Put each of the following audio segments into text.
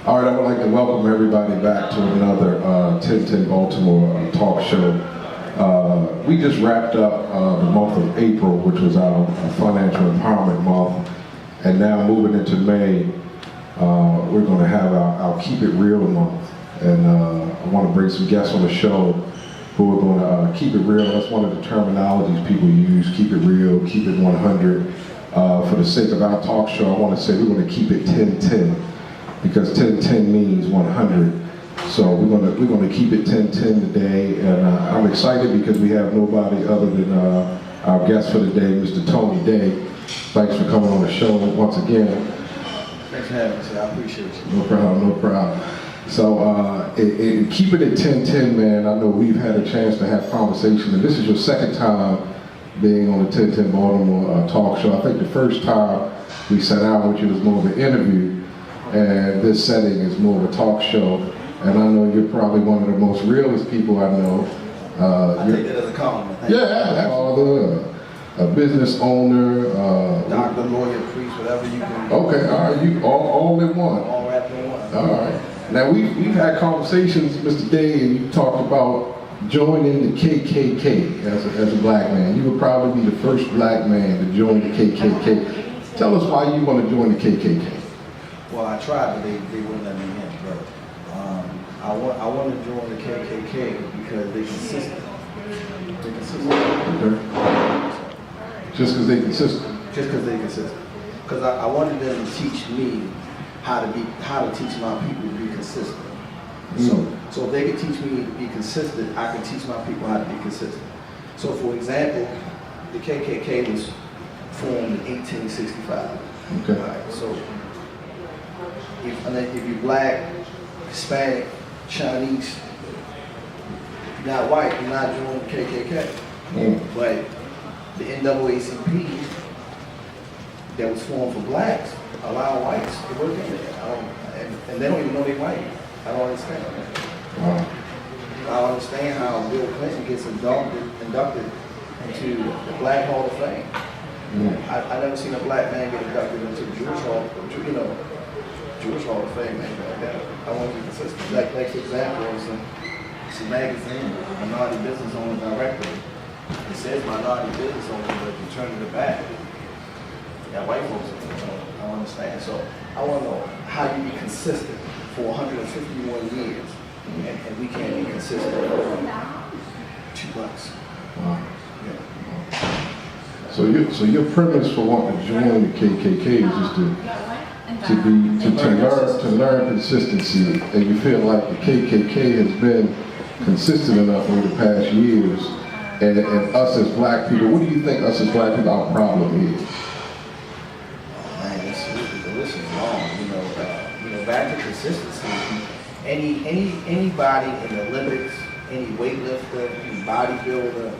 All right, I would like to welcome everybody back to another 1010 Baltimore talk show. We just wrapped up the month of April, which was our financial empowerment month, and now moving into May, we're going to have our Keep It Real month, and I want to bring some guests on the show who are going to keep it real. That's one of the terminologies people use: keep it real, keep it 100. For the sake of our talk show, I want to say we're going to keep it 1010. Because 1010 means 100. So we're gonna keep it 1010 today, and I'm excited because we have nobody other than our guest for the day, Mr. Tony Daye. Thanks for coming on the show once again. Thanks for having me, sir. I appreciate you. No problem, no problem. So keeping it 1010, man, I know we've had a chance to have conversation, and this is your second time being on the 1010 Baltimore talk show. I think the first time we sat down with you was more of an interview, and this setting is more of a talk show, and I know you're probably one of the most realest people I know. I take that as a compliment. Father, a business owner, doctor, lawyer, priest, whatever you can. Okay, all right, you all in one. All wrapped in one. All right. Now we've had conversations, Mr. Daye, and you talked about joining the KKK as a black man. You would probably be the first black man to join the KKK. Tell us why you want to join the KKK. Well, I tried, but they wouldn't let me in. But I want to join the KKK because they're consistent. They're consistent. Okay. Just because they're consistent. Just because they're consistent. Because I wanted them to teach me how to teach my people to be consistent. So if they could teach me to be consistent, I can teach my people how to be consistent. So for example, the KKK was formed in 1865. Okay. All right, so if you're black, Hispanic, Chinese, if you're not white, you're not joining the KKK. But the NAACP that was formed for blacks allow whites to work in there. And they don't even know they're white. I don't understand that. Wow. I don't understand how Bill Clinton gets inducted into the Black Hall of Fame. I've never seen a black man get inducted into the Jewish Hall of Fame, man, like that. I want to be consistent. Like for example, it's a magazine, Minority Business Owner Directory. It says minority business owner, but if you turn to the back, you got white folks in it. I don't understand. So I want to know how you be consistent for 151 years, and we can't be consistent for 2 months. Wow. Yeah. So your premise for wanting to join the KKK is just to learn consistency, and you feel like the KKK has been consistent enough over the past years, and us as black people, what do you think us as black people our problem is? Man, the list is long. Back to consistency. Anybody in the Olympics, any weightlifter, any bodybuilder,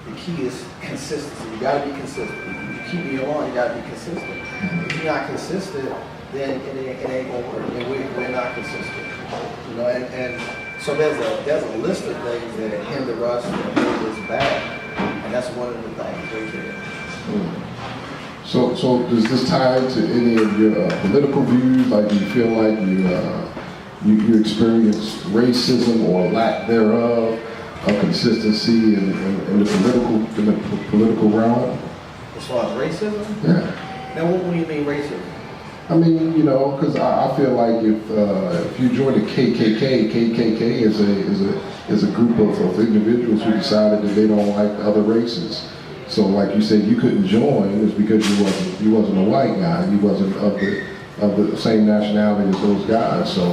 the key is consistency. You gotta be consistent. You keep me along, you gotta be consistent. If you're not consistent, then it ain't gonna work. And we're not consistent. And so there's a list of things that hinder us and hold us back, and that's one of the things right there. So does this tie into any of your political views? Like, do you feel like you experience racism or lack thereof of consistency in the political realm? As far as racism? Yeah. Now, what do you mean racism? I mean, because I feel like if you join the KKK is a group of individuals who decided that they don't like other races. So, like you said, you couldn't join is because you wasn't a white guy. You wasn't of the same nationality as those guys. So,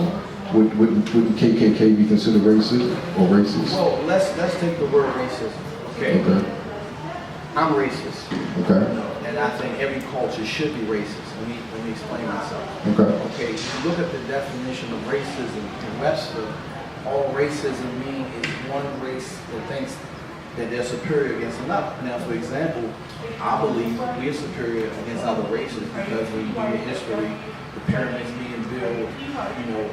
would KKK be considered racist or racist? Well, let's take the word racism. Okay. I'm racist. Okay. And I think every culture should be racist. Let me explain myself. Okay. If you look at the definition of racism in Webster, all racism means is one race that thinks that they're superior against another. Now, for example, I believe we're superior against other races because when you do your history, the pyramids being built,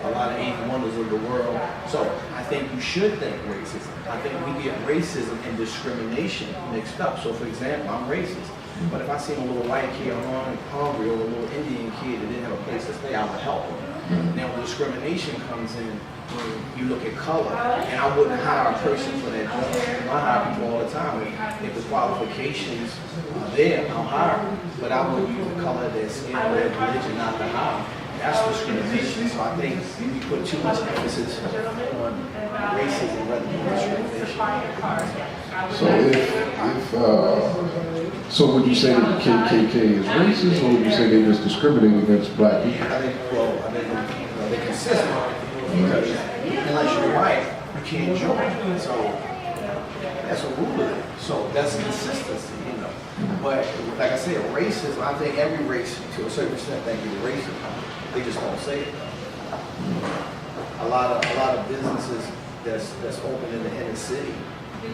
a lot of ancient wonders of the world. So I think you should think racism. I think we get racism and discrimination mixed up. So, for example, I'm racist. But if I see a little white kid hungry or a little Indian kid that didn't have a place to stay, I would help him. Now, discrimination comes in when you look at color. And I wouldn't hire a person for that job. I hire people all the time. If the qualifications are there, I'll hire them. But I wouldn't use the color of their skin or their religion not to hire them. That's discrimination. So I think we put too much emphasis on racism rather than discrimination. So would you say that the KKK is racist, or would you say they just discriminate against black people? I think they're consistent because unless you're white, you can't join. So that's a rule. So that's consistency, you know. But like I said, racism, I think every race to a certain extent think is racist. They just don't say it though. A lot of businesses that's open in the inner city,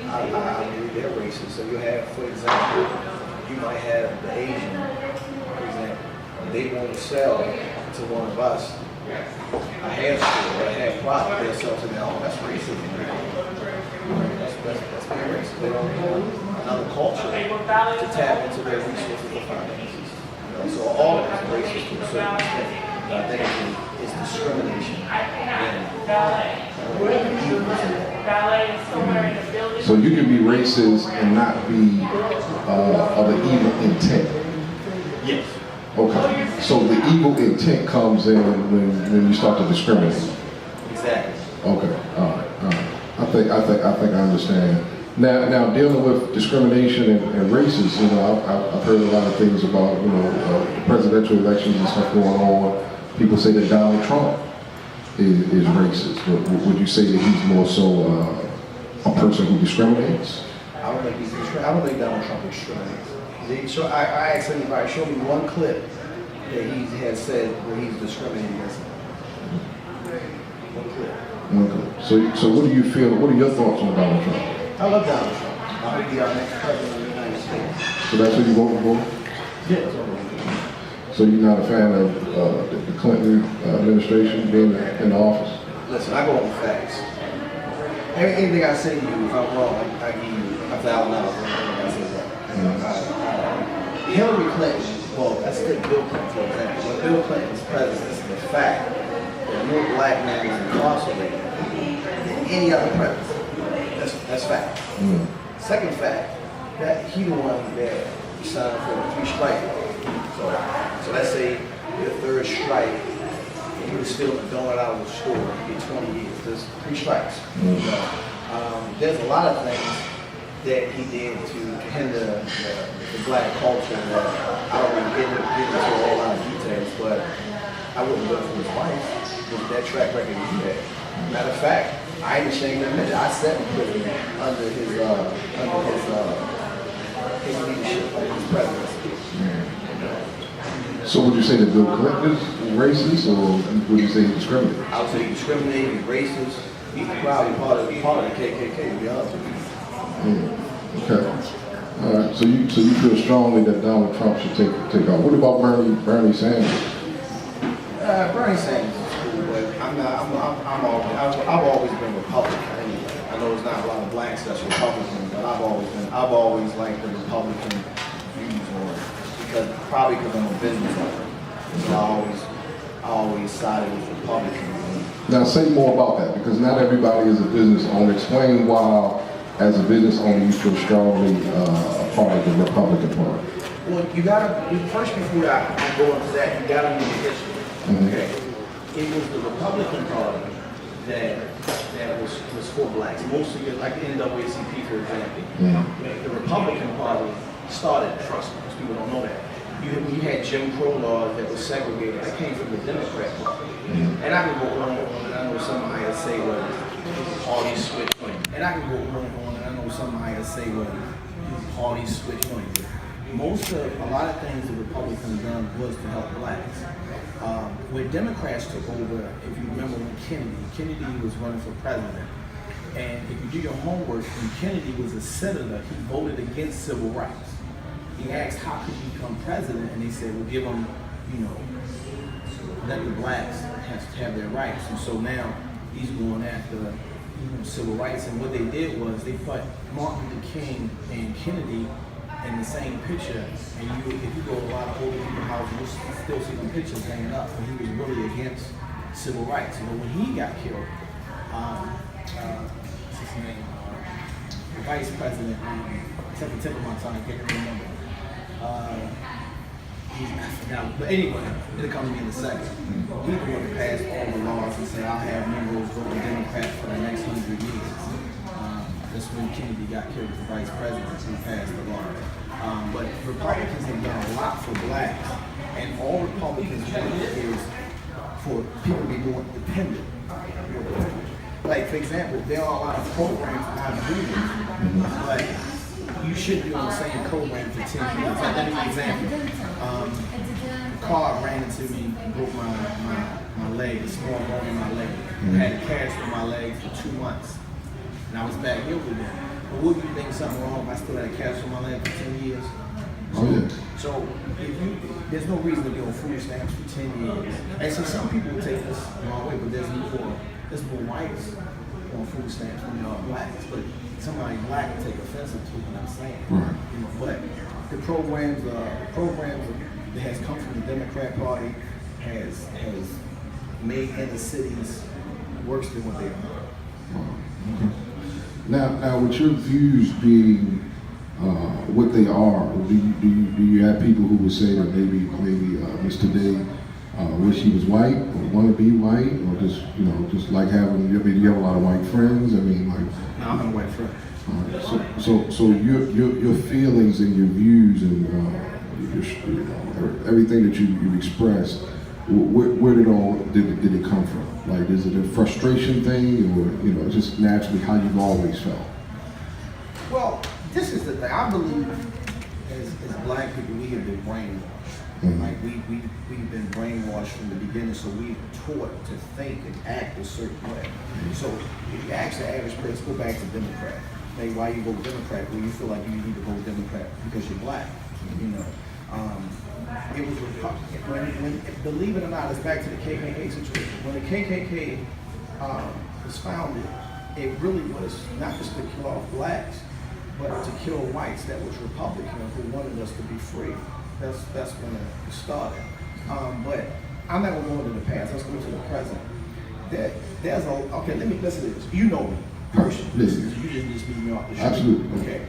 I believe they're racist. So you have, for example, you might have the Asian, for example, they want to sell to one of us a hair store or a hair product, they'll sell to their own. That's racism. That's being racist. They don't want another culture to tap into their resources or finances. You know, so all of it's racist to a certain extent. I think it's discrimination. So you can be racist and not be of an evil intent. Yes. Okay. So the evil intent comes in when you start to discriminate. Exactly. Okay. All right. I think I understand. Now dealing with discrimination and racism, you know, I've heard a lot of things about, you know, presidential elections and stuff going on. People say that Donald Trump is racist. Would you say that he's more so a person who discriminates? I don't think Donald Trump discriminates. I asked anybody, show me one clip that he has said where he's discriminating against him. One clip. One clip. So what do you feel? What are your thoughts on Donald Trump? I love Donald Trump. I hope he's our next president of the United States. So that's who you voting for? Yes. So you're not a fan of the Clinton administration being in the office? Listen, I go on facts. Anything I say to you, if I'm wrong, I give you $1,000. Hillary Clinton, well, that's Bill Clinton, for example. When Bill Clinton was president, the fact that more black men was incarcerated than any other president. That's fact. Second fact, that he the one that signed for the 3 strike law. So let's say your 3rd strike, and he was still a donut out of the store, you get 20 years. There's 3 strikes. There's a lot of things that he did to hinder the black culture that I don't really get into a whole lot of details, but I wouldn't vote for his wife with that track record he had. Matter of fact, I ain't ashamed to admit it. I sat in prison under his leadership, under his presidency. So would you say that Bill Clinton is racist, or would you say he discriminates? I would say he's discriminating, he's racist. He's probably part of the KKK, to be honest with you. Okay. All right. So you feel strongly that Donald Trump should take off. What about Bernie Sanders? Bernie Sanders is cool, but I've always been Republican anyway. I know there's not a lot of blacks that's Republican, but I've always liked the Republican views on it. Probably because I'm a business owner. So I always sided with Republicans. Now say more about that, because not everybody is a business owner. Explain why, as a business owner, you feel strongly a part of the Republican Party. Well, first before I go into that, you gotta know the history. Okay. It was the Republican Party that was for blacks. Mostly like the NAACP, for example. The Republican Party started, trust me, most people don't know that. You had Jim Crow laws that was segregated. That came from the Democrat Party. And I can go on and on, and I know somebody will say, well, parties switch on. And I can go on and on, and I know somebody will say, well, parties switch on. A lot of things the Republicans done was to help blacks. When Democrats took over, if you remember when Kennedy was running for president, and if you do your homework, when Kennedy was a senator, he voted against civil rights. He asked, how could he become president? And they said, well, give him, let the blacks have their rights. And so now he's going after civil rights. And what they did was they put Martin Luther King and Kennedy in the same picture. And if you go to a lot of old people's houses, you'll still see the pictures hanging up. And he was really against civil rights. You know, when he got killed, what's his name? The vice president, it's at the tip of my tongue, I can't remember. I forgot. But anyway, it'll come to me in a second. He would have passed all the laws and say, I'll have Negroes voting Democrat for the next 100 years. That's when Kennedy got killed as the vice president, who passed the law. But Republicans have done a lot for blacks, and all Republicans want is for people to be more independent. Like, for example, there are a lot of programs on Google, but you shouldn't be on the same program for 10 years. Like, let me give you an example. A car ran into me, broke my leg, a small bone in my leg. I had a cast on my leg for 2 months. And I was back healed again. But would you think something wrong if I still had a cast on my leg for 10 years? So there's no reason to be on food stamps for 10 years. And so some people take this the wrong way, but there's more whites on food stamps than there are blacks. But somebody black will take offense to what I'm saying. Right. You know, but the programs that has come from the Democrat Party has made inner cities worse than what they are. Okay. Now, with your views being what they are, do you have people who would say that maybe Mr. Daye wish he was white or want to be white, or just like having? I mean, do you have a lot of white friends? I mean, like. No, I'm not a white friend. So your feelings and your views and everything that you expressed, where did it come from? Like, is it a frustration thing, or just naturally how you've always felt? Well, this is the thing. I believe as black people, we have been brainwashed. Mm-hmm. Like we've been brainwashed from the beginning, so we're taught to think and act a certain way. Mm-hmm. So if you ask the average person, go back to Democrat. Hey, why you vote Democrat? Well, you feel like you need to vote Democrat because you're black. You know, it was Republican. When believe it or not, it's back to the KKK situation. When the KKK was founded, it really was not just to kill off blacks, but to kill whites that was Republican who wanted us to be free. That's when it started. But I'm not going to go into the past. Let's go to the present. There's okay. Let me listen to this. You know me personally. Listen. You didn't just beat me off the show. Absolutely. Okay.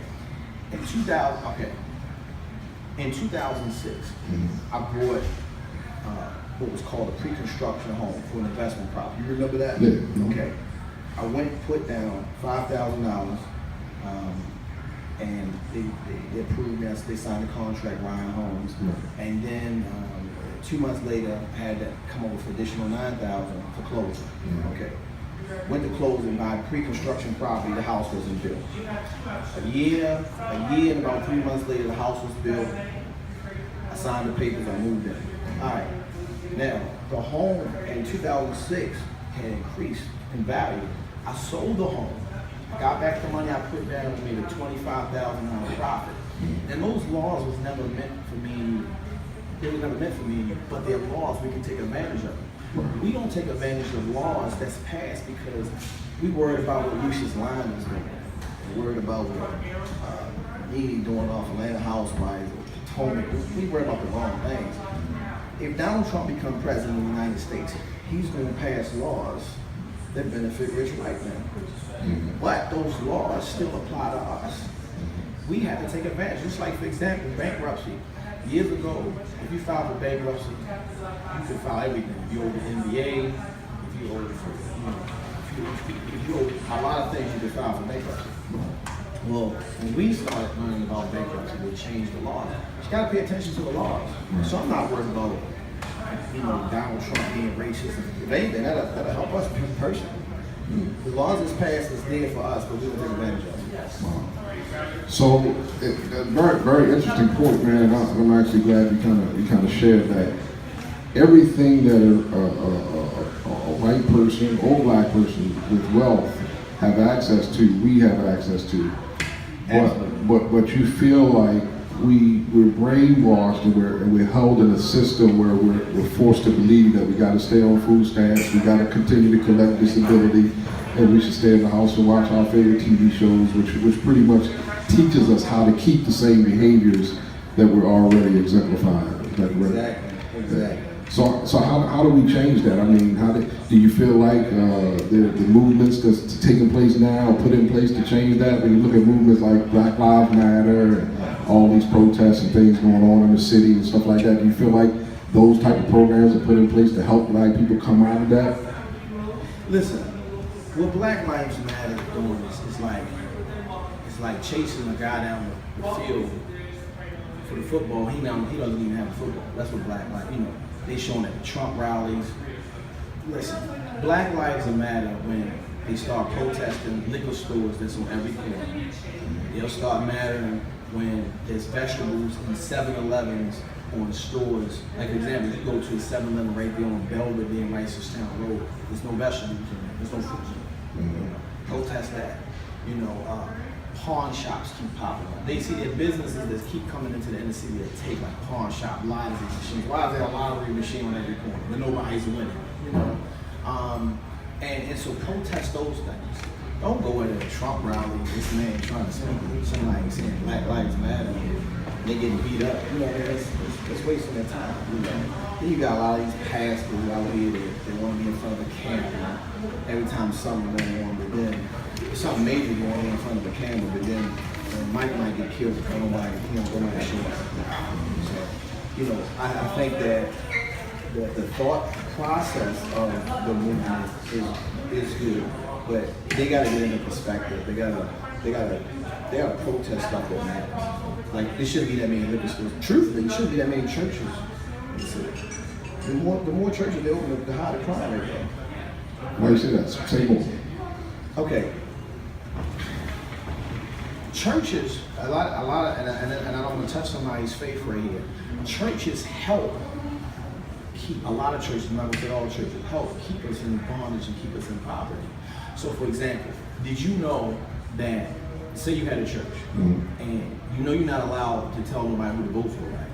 In 2006, I bought what was called a pre-construction home for an investment property. You remember that? Yeah. Okay. I went and put down $5,000, and they approved us. They signed a contract, Ryan Homes, and then 2 months later, I had to come up with additional $9,000 for closing. Okay. Went to closing, buy pre-construction property. The house wasn't built. A year and about 3 months later, the house was built. I signed the papers. I moved in. All right. Now, the home in 2006 had increased in value. I sold the home. I got back the money I put down and made a $25,000 profit. And those laws was never meant for me. They were never meant for me, but they're laws we can take advantage of. We don't take advantage of laws that's passed because we worried about what Lucius Lyon is doing. We're worried about what Needy doing off Atlanta Housewives or Potomac. We worry about the wrong things. If Donald Trump becomes president of the United States, he's going to pass laws that benefit rich white men. But those laws still apply to us. We have to take advantage. Just like, for example, bankruptcy. Years ago, if you filed for bankruptcy, you could file everything. If you owe the NBA, if you owe a lot of things, you could file for bankruptcy. Well, when we started learning about bankruptcy, we changed the law. You got to pay attention to the laws. So I'm not worried about, Donald Trump being racist. If anything, that'll help us personally. The laws that's passed is there for us, but we don't take advantage of it. Wow. So, very, very interesting point, man. I'm actually glad you kind of shared that. Everything that a white person or black person with wealth have access to, we have access to. But you feel like we're brainwashed and we're held in a system where we're forced to believe that we got to stay on food stamps, we got to continue to collect disability, and we should stay in the house and watch our favorite TV shows, which pretty much teaches us how to keep the same behaviors that we're already exemplifying. Exactly. So how do we change that? I mean, Do you feel like the movements that's taking place now are put in place to change that? When you look at movements like Black Lives Matter and all these protests and things going on in the city and stuff like that, do you feel like those type of programs are put in place to help Black people come out of that? Listen, what Black Lives Matter is doing is like chasing a guy down the field for the football. He doesn't even have a football. That's what Black Lives, they showing at the Trump rallies. Listen, Black Lives Matter when they start protesting liquor stores that's on every corner. They'll start mattering when there's vegetables in 7-Elevens on stores. Like for example, you go to a 7-Eleven right there on Belvedere and Ricerstown Road. There's no vegetables in there. There's no fruits in there. Protest that. Pawn shops keep popping up. They see their businesses that keep coming into the inner city that take like pawn shop lottery machines. Why is there a lottery machine on every corner? But nobody's winning. And so protest those things. Don't go at a Trump rally, this man trying to speak to somebody saying Black Lives Matter and they getting beat up. It's wasting their time. Then you got a lot of these pastors out here that want to be in front of a camera every time something going on, but then something major going on in front of the camera, but then Mike might get killed because nobody show up. So, I think that the thought process of the movement is good, but they gotta get into perspective. They gotta protest stuff that matters. Like there shouldn't be that many liquor stores. Truthfully, there shouldn't be that many churches. The more churches they open up, the higher the crime rate goes. Why you say that? Say more. Okay. Churches, a lot of, and I don't want to touch somebody's faith right here. Churches help keep, a lot of churches, I'm not going to say all churches, help keep us in bondage and keep us in poverty. So for example, did you know that, say you had a church, and you're not allowed to tell nobody who to vote for, right?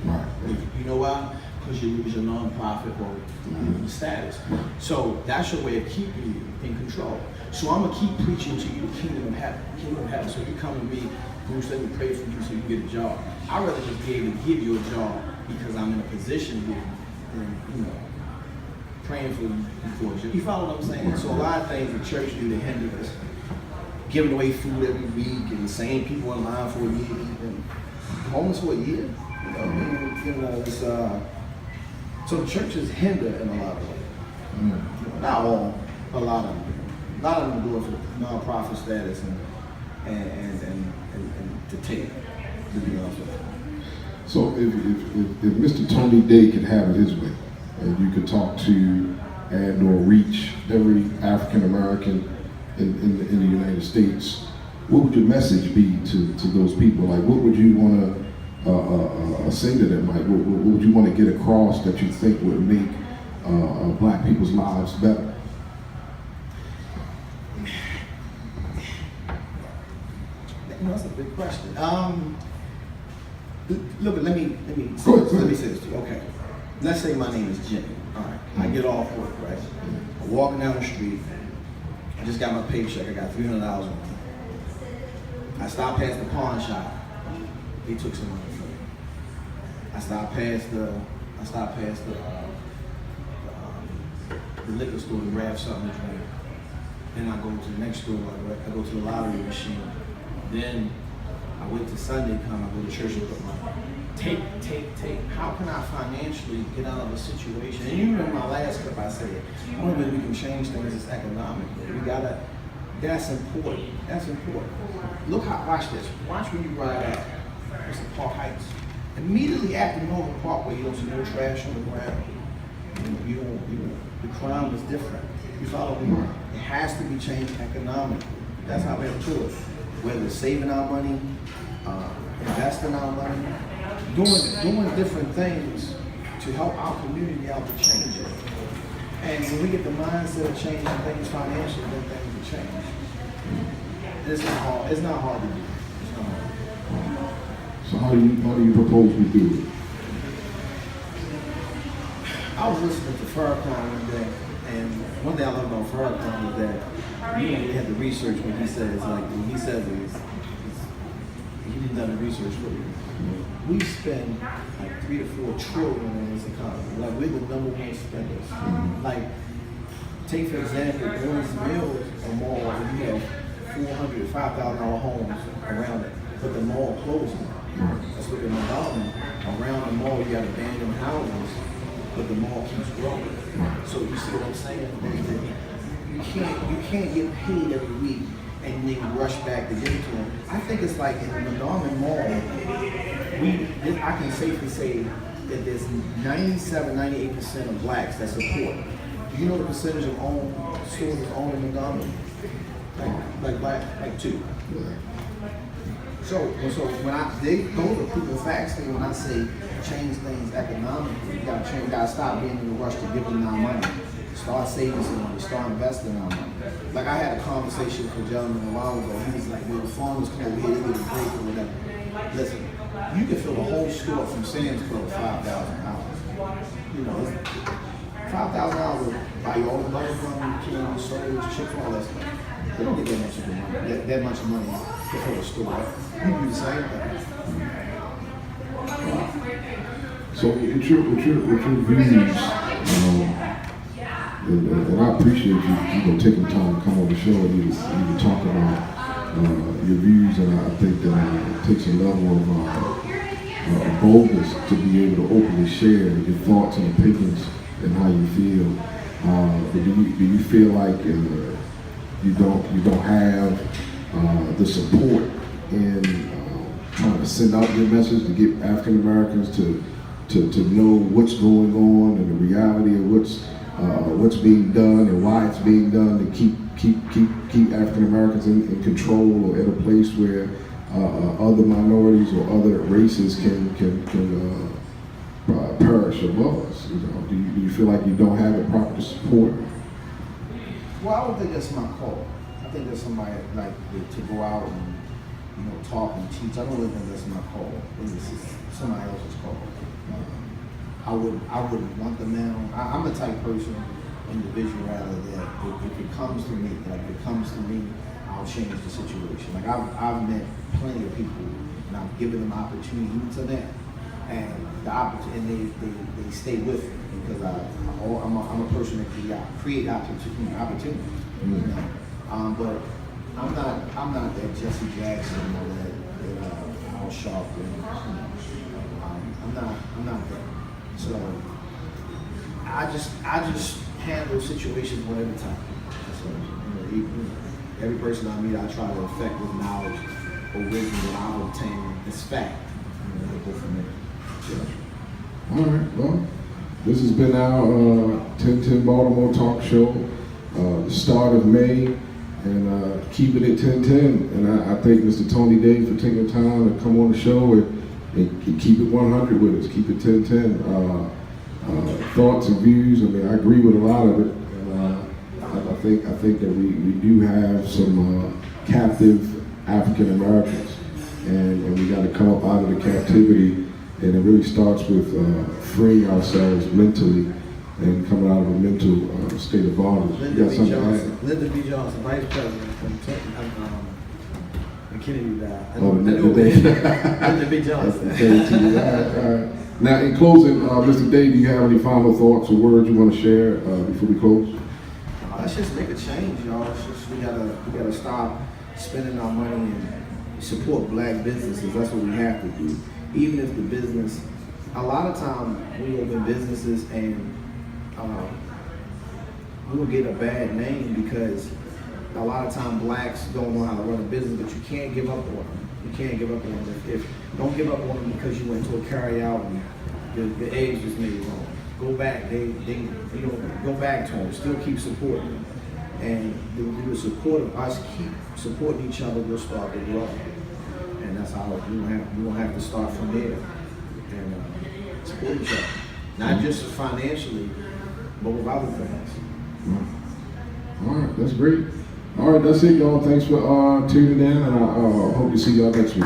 Right. You know why? Because you're a non-profit or status. So that's your way of keeping you in control. So I'm gonna keep preaching to you the kingdom of heaven. So you come to me, Bruce, let me pray for you so you get a job. I'd rather just be able to give you a job because I'm in a position here than, praying for you before you. You follow what I'm saying? So a lot of things the church do to hinder us. Giving away food every week and the same people in line for a year, and homeless for a year. So the churches hinder in a lot of ways. Not all, a lot of them. A lot of them do it for the non-profit status and to take, to be honest with you. So if Mr. Tony Daye could have it his way, and you could talk to and or reach every African American in the United States, what would your message be to those people? Like, what would you want to say to them? Like, what would you want to get across that you think would make Black people's lives better? That's a big question. Look, let me say this to you. Okay, let's say my name is Jimmy. All right, I get off work, right? I'm walking down the street. I just got my paycheck. I got $300 on me. I stopped past the pawn shop. They took some money from me. I stopped past the liquor store to grab something to drink. Then I go to the next store. I go to the lottery machine. Then I wait till Sunday come. I go to church and put money. Take. How can I financially get out of a situation? And you remember my last clip, I said, the only way we can change things is economically. That's important. Watch this. Watch when you ride up. It's the Park Heights. Immediately after Northern Parkway, you don't see no trash on the ground. The crime is different. You follow me? It has to be changed economically. That's how we have to do it. Whether it's saving our money, investing our money, doing different things to help our community out to change it. And when we get the mindset of changing things financially, then things will change. It's not hard to do. It's not hard. So how do you propose we do it? I was listening to Farrakhan one day, and one thing I love about Farrakhan is that we had the research when he says, he didn't done the research for you. We spend like 3 to 4 trillion in this economy. Like we're the #1 spenders. Like take for example, Owens Mills, a mall, and you have $400,000 to $5,000 homes around it, but the mall closing. Let's look at Montgomery. Around the mall, you have abandoned houses, but the mall keeps growing. So you see what I'm saying? You can't get paid every week and then rush back to give it to them. I think it's like in the Montgomery Mall, I can safely say that there's 97-98% of blacks that support. Do you know the percentage of stores that's owned in Montgomery? Like 2. So when those are proof of facts. When I say change things economically, you gotta stop being in a rush to give them our money. Start saving some money, start investing our money. Like I had a conversation with a gentleman a while ago. He was like, well, the farmers come over here, they get a break or whatever. Listen, you can fill a whole store from Sam's Club with $5,000. You know, $5,000 will buy you all the butter, cans, sodas, chips, all that stuff. They don't get that much money. That much money to fill a store. You do the same thing. So with your views, and I appreciate you taking time to come on the show and you talk about your views, and I think that it takes a level of boldness to be able to openly share your thoughts and opinions and how you feel. But do you feel like you don't have the support in trying to send out your message to get African Americans to know what's going on and the reality of what's being done and why it's being done to keep African Americans in control or at a place where other minorities or other races can perish above us? You know, do you feel like you don't have the proper support? Well, I don't think that's my call. I think there's somebody like to go out and talk and teach. I don't really think that's my call. I think this is somebody else's call. I wouldn't want them now. I'm the type person, individual rather, that if it comes to me, I'll change the situation. Like I've met plenty of people and I've given them opportunity to them, and the opportunity they stay with me because I'm a person that create opportunity. But I'm not that Jesse Jackson or that Al Sharpton. I'm not that. So I just handle situations whatever time. So every person I meet, I try to affect with knowledge or wisdom that I've obtained. It's fact. Go from there. Yeah. All right. Well, this has been our 1010 Baltimore talk show. The start of May. And keeping it 1010. And I thank Mr. Tony Daye for taking time to come on the show and keep it 100 with us. Keep it 1010. Thoughts and views. I mean, I agree with a lot of it. And I think that we do have some captive African Americans, and we got to come up out of the captivity. And it really starts with freeing ourselves mentally and coming out of a mental state of bondage. Linda B. Johnson, Vice President from Kennedy died. Linda B. Johnson. All right. Now, in closing, Mr. Daye, do you have any final thoughts or words you want to share before we close? Let's just make a change, y'all. It's just we gotta stop spending our money and support black businesses. That's what we have to do. Even if the business, a lot of times we open businesses and we'll get a bad name because a lot of times blacks don't know how to run a business, but you can't give up on them. You can't give up on them. If don't give up on them because you went to a carry out and the eggs was made wrong. Go back. Go back to them. Still keep supporting them. And through the support of us, keep supporting each other, we'll start to grow. And that's how we won't have to start from there and support each other. Not just financially, but with other things. All right, that's great. All right, that's it, y'all. Thanks for tuning in, and I hope to see y'all next week.